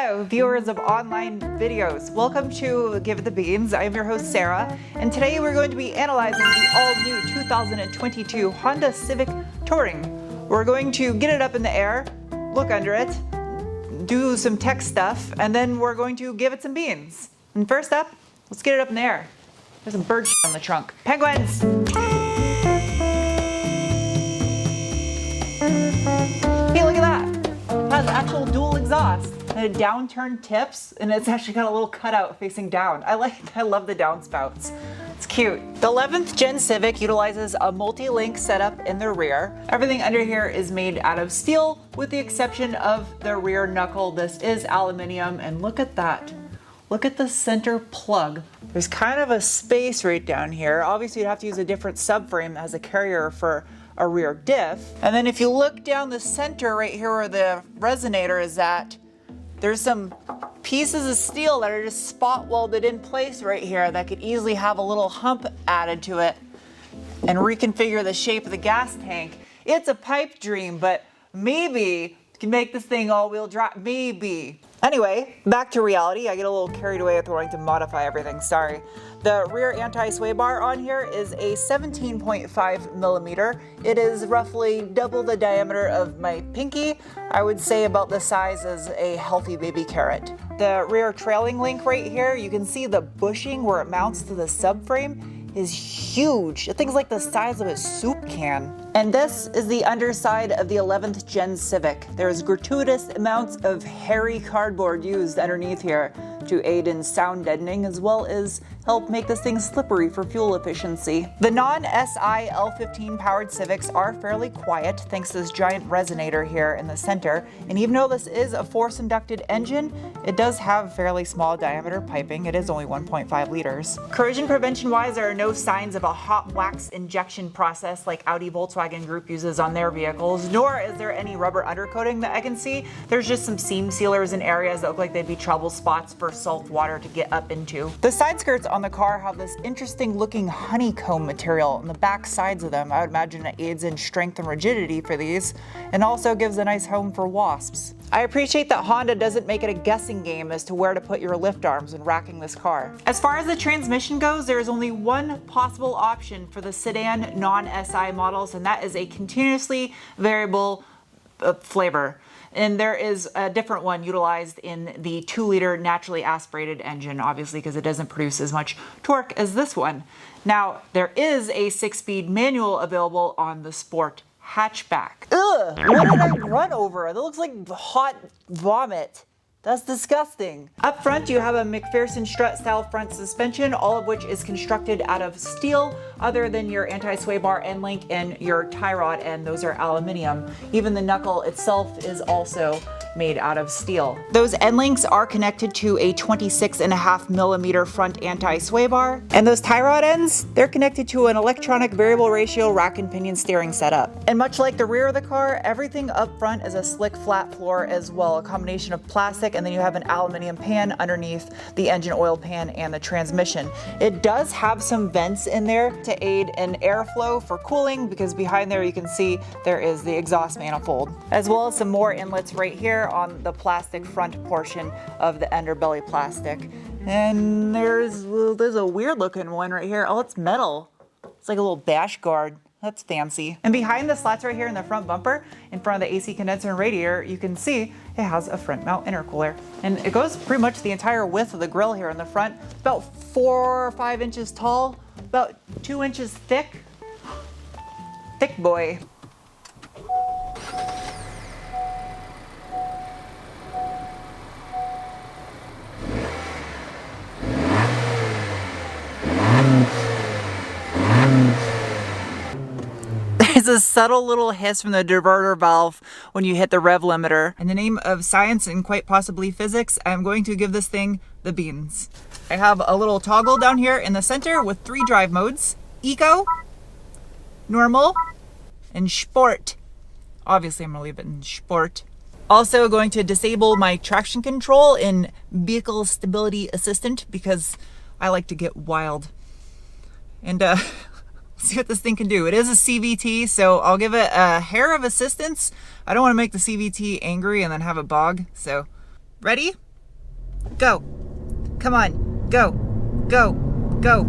Hello, viewers of online videos. Welcome to Give It the Beans. I'm your host, Sarah, and today we're going to be analyzing the all-new 2022 Honda Civic Touring. We're going to get it up in the air, look under it, do some tech stuff, and then we're going to give it some beans. And first up, let's get it up in the air. There's some bird shit on the trunk. Penguins! Hey, look at that! It has actual dual exhaust. And it downturned tips, and it's actually got a little cutout facing down. I love the downspouts. It's cute. The 11th Gen Civic utilizes a multi-link setup in the rear. Everything under here is made out of steel, with the exception of the rear knuckle. This is aluminum, and look at that. Look at the center plug. There's kind of a space right down here. Obviously, you'd have to use a different subframe as a carrier for a rear diff. And then if you look down the center right here where the resonator is at, there's some pieces of steel that are just spot welded in place right here that could easily have a little hump added to it and reconfigure the shape of the gas tank. It's a pipe dream, but maybe you can make this thing all-wheel drive, maybe. Anyway, back to reality. I get a little carried away with wanting to modify everything, sorry. The rear anti-sway bar on here is a 17.5 millimeter. It is roughly double the diameter of my pinky. I would say about the size as a healthy baby carrot. The rear trailing link right here, you can see the bushing where it mounts to the subframe is huge. The thing's like the size of a soup can. And this is the underside of the 11th Gen Civic. There's gratuitous amounts of hairy cardboard used underneath here to aid in sound deadening, as well as help make this thing slippery for fuel efficiency. The non-SI L15 powered Civics are fairly quiet thanks to this giant resonator here in the center. And even though this is a force-inducted engine, it does have fairly small diameter piping. It is only 1.5 liters. Corrosion prevention-wise, there are no signs of a hot wax injection process like Audi Volkswagen Group uses on their vehicles, nor is there any rubber undercoating that I can see. There's just some seam sealers in areas that look like they'd be trouble spots for salt water to get up into. The side skirts on the car have this interesting looking honeycomb material on the back sides of them. I would imagine it aids in strength and rigidity for these, and also gives a nice home for wasps. I appreciate that Honda doesn't make it a guessing game as to where to put your lift arms when racking this car. As far as the transmission goes, there is only one possible option for the sedan non-SI models, and that is a continuously variable flavor. And there is a different one utilized in the 2-liter naturally aspirated engine, obviously because it doesn't produce as much torque as this one. Now, there is a 6-speed manual available on the Sport hatchback. Ugh! What did I run over? That looks like hot vomit. That's disgusting. Up front, you have a McPherson strut style front suspension, all of which is constructed out of steel, other than your anti-sway bar end link and your tie rod end. Those are aluminum. Even the knuckle itself is also made out of steel. Those end links are connected to a 26.5 millimeter front anti-sway bar, and those tie rod ends, they're connected to an electronic variable ratio rack and pinion steering setup. And much like the rear of the car, everything up front is a slick flat floor as well, a combination of plastic, and then you have an aluminum pan underneath the engine oil pan and the transmission. It does have some vents in there to aid in airflow for cooling, because behind there you can see there is the exhaust manifold, as well as some more inlets right here on the plastic front portion of the underbelly plastic. And there's a weird looking one right here. Oh, it's metal. It's like a little dash guard. That's fancy. And behind the slats right here in the front bumper, in front of the AC condenser and radiator, you can see it has a front mount intercooler. And it goes pretty much the entire width of the grille here in the front. It's about 4 or 5 inches tall, about 2 inches thick. Thick boy. There's a subtle little hiss from the diverter valve when you hit the rev limiter. In the name of science and quite possibly physics, I'm going to give this thing the beans. I have a little toggle down here in the center with 3 drive modes: Eco, Normal, and Sport. Obviously, I'm gonna leave it in Sport. Also going to disable my traction control in Vehicle Stability Assistant because I like to get wild. And see what this thing can do. It is a CVT, so I'll give it a hair of assistance. I don't want to make the CVT angry and then have it bog. So, ready? Go. Come on. Go. Go. Go.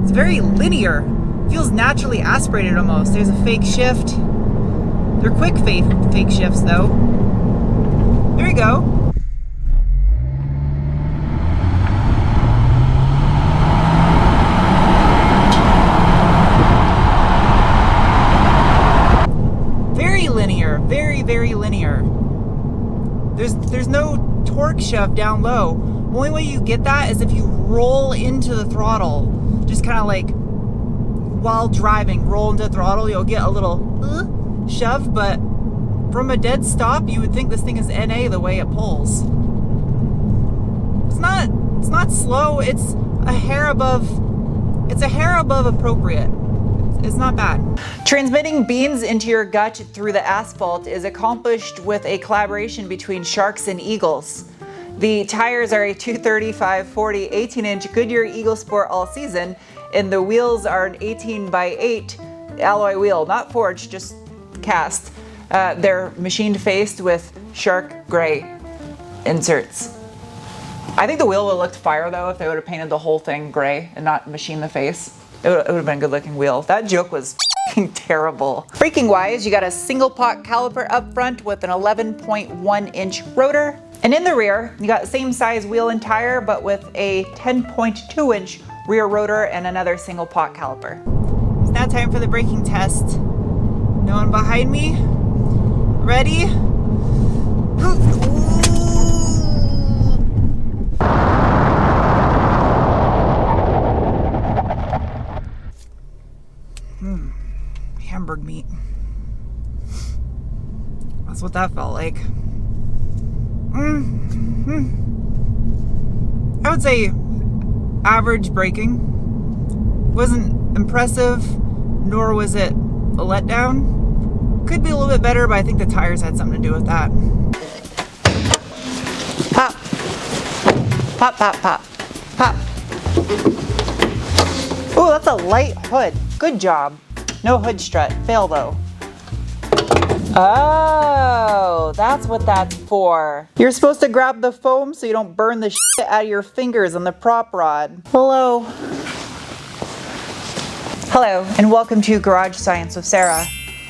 It's very linear. Feels naturally aspirated almost. There's a fake shift. They're quick fake shifts though. There you go. Very linear. Very, very linear. There's no torque shove down low. The only way you get that is if you roll into the throttle. Just kind of like while driving, roll into the throttle, you'll get a little shove, but from a dead stop, you would think this thing is NA the way it pulls. It's not slow, it's a hair above appropriate. It's not bad. Transmitting beans into your gut through the asphalt is accomplished with a collaboration between sharks and eagles. The tires are a 235/40 18-inch Goodyear Eagle Sport all season, and the wheels are an 18x8 alloy wheel, not forged, just cast. They're machined faced with shark gray inserts. I think the wheel would have looked fire though if they would have painted the whole thing gray and not machined the face. It would have been a good looking wheel. That joke was terrible. Braking wise, you got a single pot caliper up front with an 11.1 inch rotor. And in the rear, you got the same size wheel and tire, but with a 10.2 inch rear rotor and another single pot caliper. It's now time for the braking test. No one behind me? Ready? Hamburg meat. That's what that felt like. I would say average braking. Wasn't impressive, nor was it a letdown. Could be a little bit better, but I think the tires had something to do with that. Pop. Pop, pop, pop. Pop. Oh, that's a light hood. Good job. No hood strut. Fail though. Oh, that's what that's for. You're supposed to grab the foam so you don't burn the shit out of your fingers on the prop rod. Hello. Hello, and welcome to Garage Science with Sarah.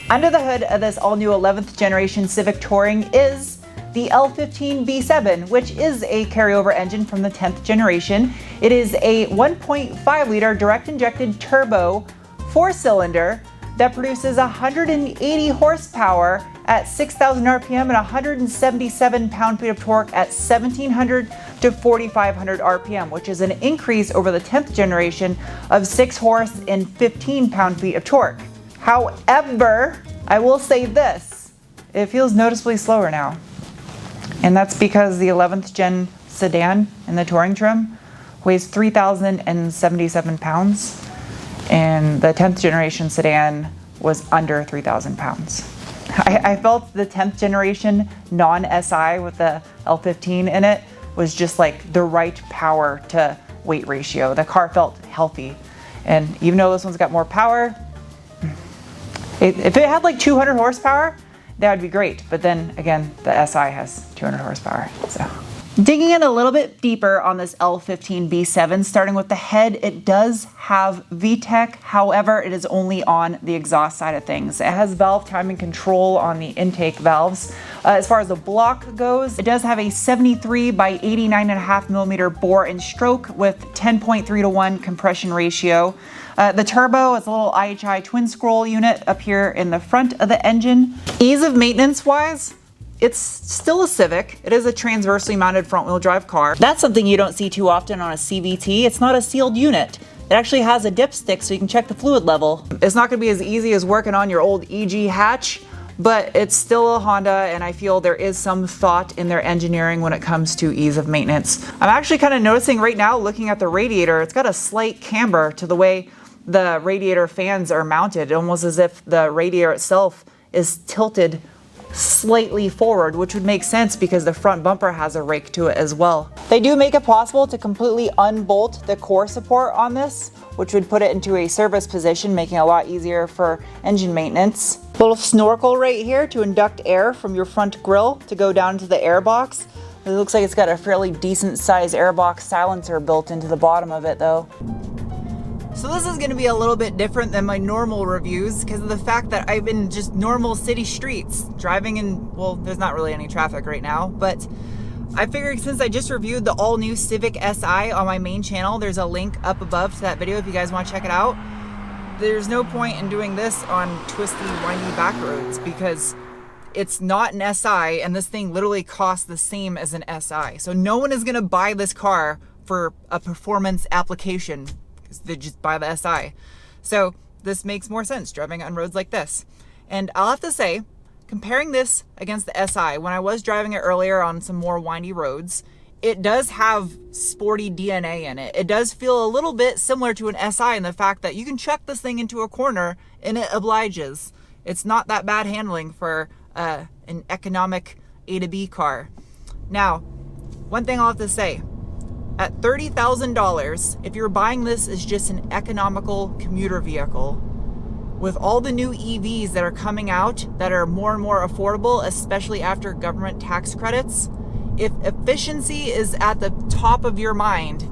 Under the hood of this all-new 11th generation Civic Touring is the L15 B7, which is a carryover engine from the 10th generation. It is a 1.5 liter direct injected turbo 4-cylinder that produces 180 horsepower at 6,000 RPM and 177 pound-feet of torque at 1,700 to 4,500 RPM, which is an increase over the 10th generation of 6 horse and 15 pound-feet of torque. However, I will say this, it feels noticeably slower now. And that's because the 11th gen sedan in the touring trim weighs 3,077 pounds. And the 10th generation sedan was under 3,000 pounds. I felt the 10th generation non-SI with the L15 in it was just like the right power to weight ratio. The car felt healthy. And even though this one's got more power, if it had like 200 horsepower, that would be great. But then again, the SI has 200 horsepower, so. Digging in a little bit deeper on this L15 B7, starting with the head, it does have VTEC. However, it is only on the exhaust side of things. It has valve timing control on the intake valves. As far as the block goes, it does have a 73 by 89.5 millimeter bore and stroke with 10.3 to 1 compression ratio. The turbo is a little IHI twin scroll unit up here in the front of the engine. Ease of maintenance wise, it's still a Civic. It is a transversely mounted front wheel drive car. That's something you don't see too often on a CVT. It's not a sealed unit. It actually has a dipstick so you can check the fluid level. It's not gonna be as easy as working on your old EG hatch, but it's still a Honda, and I feel there is some thought in their engineering when it comes to ease of maintenance. I'm actually kind of noticing right now, looking at the radiator, it's got a slight camber to the way the radiator fans are mounted, almost as if the radiator itself is tilted slightly forward, which would make sense because the front bumper has a rake to it as well. They do make it possible to completely unbolt the core support on this, which would put it into a service position, making it a lot easier for engine maintenance. Little snorkel right here to induct air from your front grille to go down into the air box. It looks like it's got a fairly decent size airbox silencer built into the bottom of it though. So this is going to be a little bit different than my normal reviews because of the fact that I've been just normal city streets driving in, well, there's not really any traffic right now, but I figured since I just reviewed the all new Civic Si on my main channel, there's a link up above to that video if you guys want to check it out. There's no point in doing this on twisty, windy back roads because it's not an SI and this thing literally costs the same as an SI. So no one is going to buy this car for a performance application. They just buy the SI. So this makes more sense driving on roads like this. And I'll have to say, comparing this against the SI, when I was driving it earlier on some more windy roads, it does have sporty DNA in it. It does feel a little bit similar to an SI in the fact that you can chuck this thing into a corner and it obliges. It's not that bad handling for an economic A to B car. Now, one thing I'll have to say, at $30,000, if you're buying this as just an economical commuter vehicle, with all the new EVs that are coming out that are more and more affordable, especially after government tax credits, if efficiency is at the top of your mind,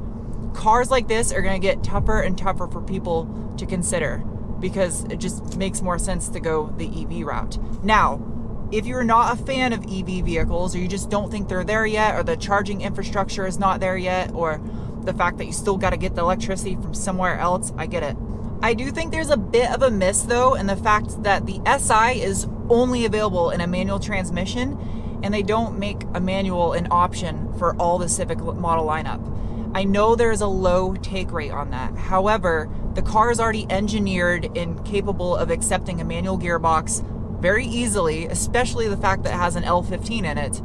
cars like this are going to get tougher and tougher for people to consider because it just makes more sense to go the EV route. Now, if you're not a fan of EV vehicles, or you just don't think they're there yet, or the charging infrastructure is not there yet, or the fact that you still got to get the electricity from somewhere else, I get it. I do think there's a bit of a miss though in the fact that the SI is only available in a manual transmission and they don't make a manual an option for all the Civic model lineup. I know there's a low take rate on that. However, the car is already engineered and capable of accepting a manual gearbox very easily, especially the fact that it has an L15 in it.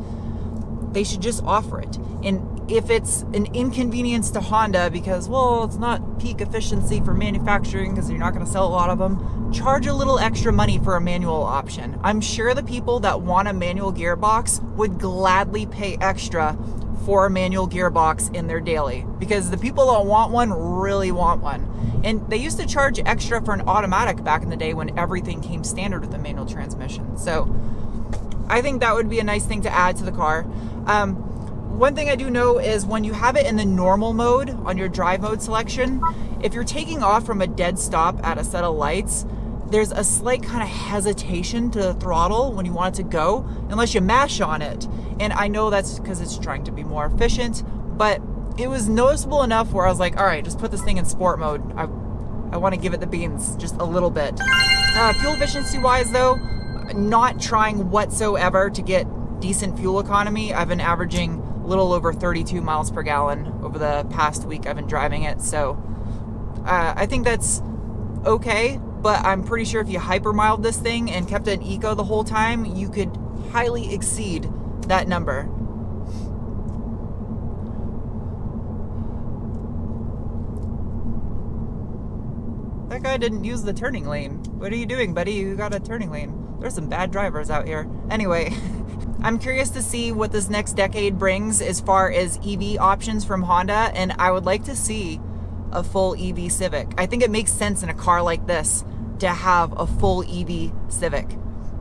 They should just offer it. And if it's an inconvenience to Honda because, well, it's not peak efficiency for manufacturing because you're not going to sell a lot of them, charge a little extra money for a manual option. I'm sure the people that want a manual gearbox would gladly pay extra for a manual gearbox in their daily because the people that want one really want one. And they used to charge extra for an automatic back in the day when everything came standard with a manual transmission. So I think that would be a nice thing to add to the car. One thing I do know is when you have it in the normal mode on your drive mode selection, if you're taking off from a dead stop at a set of lights, there's a slight kind of hesitation to the throttle when you want it to go, unless you mash on it. And I know that's because it's trying to be more efficient, but it was noticeable enough where I was like, all right, just put this thing in sport mode. I want to give it the beans just a little bit. Fuel efficiency wise though, not trying whatsoever to get decent fuel economy. I've been averaging a little over 32 miles per gallon over the past week I've been driving it. So I think that's okay, but I'm pretty sure if you hypermiled this thing and kept it in eco the whole time, you could highly exceed that number. That guy didn't use the turning lane. What are you doing, buddy? You got a turning lane. There's some bad drivers out here. Anyway, I'm curious to see what this next decade brings as far as EV options from Honda, and I would like to see a full EV Civic. I think it makes sense in a car like this to have a full EV Civic.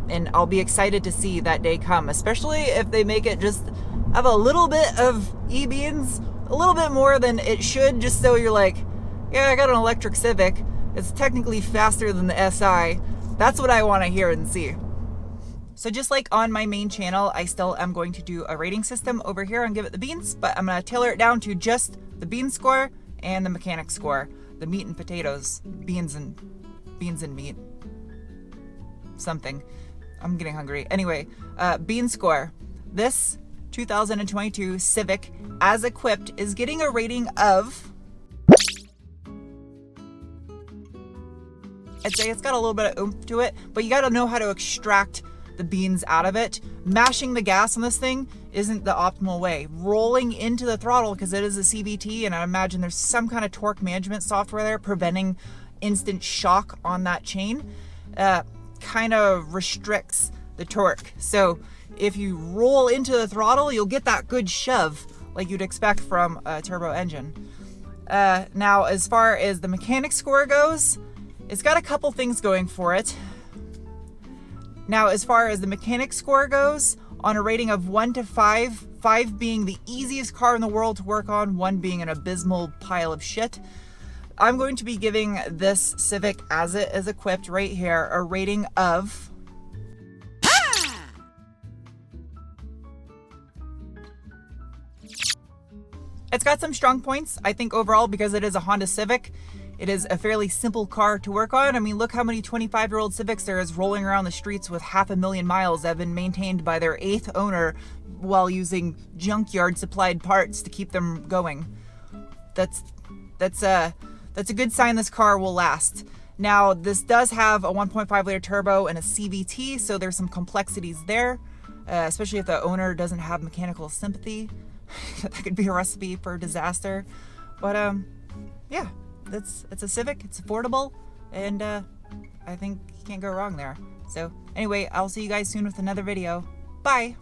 And I'll be excited to see that day come, especially if they make it just have a little bit of e-beans, a little bit more than it should, just so you're like, yeah, I got an electric Civic. It's technically faster than the SI. That's what I want to hear and see. So just like on my main channel, I still am going to do a rating system over here and give it the beans, but I'm going to tailor it down to just the bean score and the mechanic score. The meat and potatoes, beans and meat. Something. I'm getting hungry. Anyway, bean score. This 2022 Civic, as equipped, is getting a rating of... I'd say it's got a little bit of oomph to it, but you got to know how to extract the beans out of it. Mashing the gas on this thing isn't the optimal way. Rolling into the throttle, because it is a CVT, and I imagine there's some kind of torque management software there preventing instant shock on that chain, kind of restricts the torque. So if you roll into the throttle, you'll get that good shove like you'd expect from a turbo engine. Now, as far as the mechanic score goes, it's got a couple things going for it. Now, as far as the mechanic score goes, on a rating of 1 to 5 5 being the easiest car in the world to work on, 1 being an abysmal pile of shit. I'm going to be giving this Civic, as it is equipped right here, a rating of... It's got some strong points, I think, overall, because it is a Honda Civic. It is a fairly simple car to work on. I mean, look how many 25-year-old Civics there is rolling around the streets with 500,000 miles that have been maintained by their 8th owner while using junkyard supplied parts to keep them going. That's a good sign this car will last. Now, this does have a 1.5 liter turbo and a CVT, so there's some complexities there, especially if the owner doesn't have mechanical sympathy. That could be a recipe for disaster. But yeah, it's a Civic, it's affordable, and I think you can't go wrong there. So anyway, I'll see you guys soon with another video. Bye!